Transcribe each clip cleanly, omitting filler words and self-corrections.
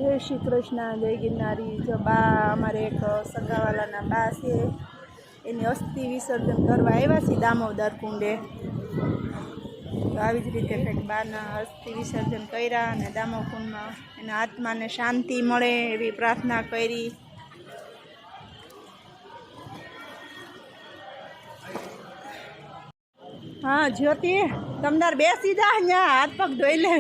जय श्री कृष्ण जय गिरनारी। जो बा अमारे एक सगावालाना बा छे एनी अस्थि विसर्जन करवा आव्या छे दामोदर कुंडे। तो आवी ज रीते कंईक बाना अस्थि विसर्जन कर्या अने दामोदर कुंडमां एना आत्माने शांति मळे एवी प्रार्थना करी। हाँ ज्योति तमदार बेसी जा अहींया हाथ पग धोई ले।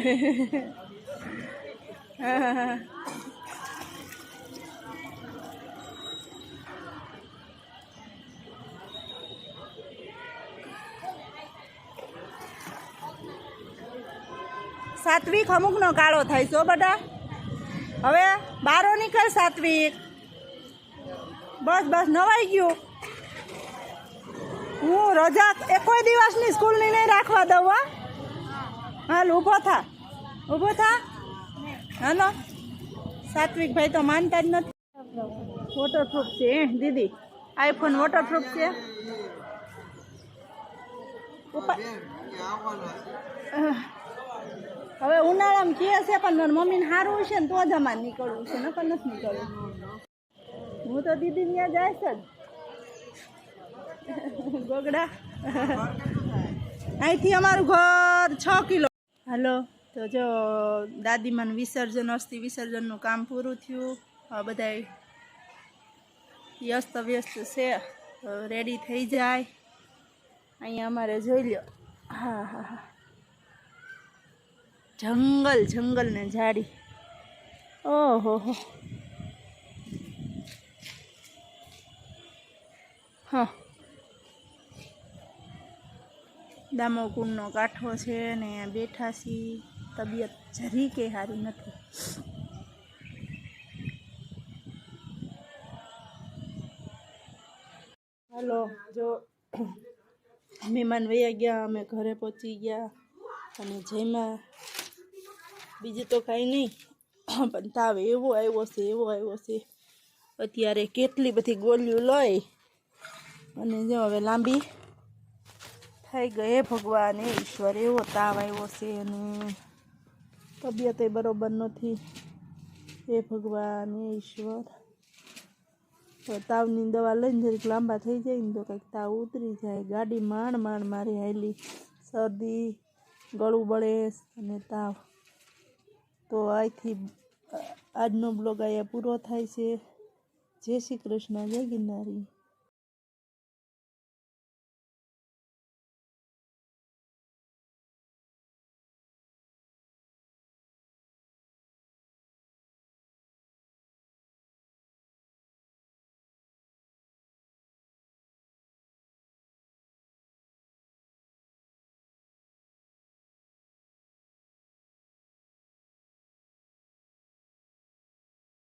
सात्विक अमुकनो काळो थाय छो बटा। हवे बारो निकळ सात्विक। बस बस नवाई गयो। हूँ रजा एकोय दिवसनी स्कूलनी नहीं राखवा दઉં હા। हाल ऊभो था हालो। सात्विक भाई तो मानता ज नथी। वॉटरप्रूफ छे दीदी आईफोन वॉटरप्रूफ छे। હવે ઉનાળામાં કહે છે પણ મારી મમ્મીને સારું હશે ને તો જ અમારે નીકળવું છે નકર નથી નીકળવું। હું તો દીદી ત્યાં જાય છે જ ગોગડા। અહીંથી અમારું ઘર 6 કિલો। હાલો તો જો દાદીમાનું વિસર્જન અસ્થિ વિસર્જનનું કામ પૂરું થયું। હવે બધાય વ્યસ્ત વ્યસ્ત છે રેડી થઈ જાય। અહીંયા અમારે જોઈ લ્યો। હા હા હા जंगल जंगल ने झाड़ी। ओहो हो हाँ दामोकुंडनो काठो छे ने बैठा सी। तबियत जरी के हारी नथी। हेलो जो मेहमान वया गया अमे घरे पहोंची गया अने जेमा बीजू तो कांई नहीं पण ताव एवो आव्यो छे अत्यारे केटली बधी गोळीओ लई अने जो हवे लांबी थई गई। हे भगवान हे ईश्वर एवो ताव आव्यो छे अने तबियत बरोबर नथी। हे भगवान हे ईश्वर तो तावनी दवा लईने जरीक लांबा थई जाय ने तो कंईक ताव उतरी जाय। गाड़ी माण माण मारी हाली सर्दी गळुं बळे अने ताव। तो आथी आजनो ब्लॉग आया पूरो थाय छे। जय श्री कृष्ण जय गिरनारी।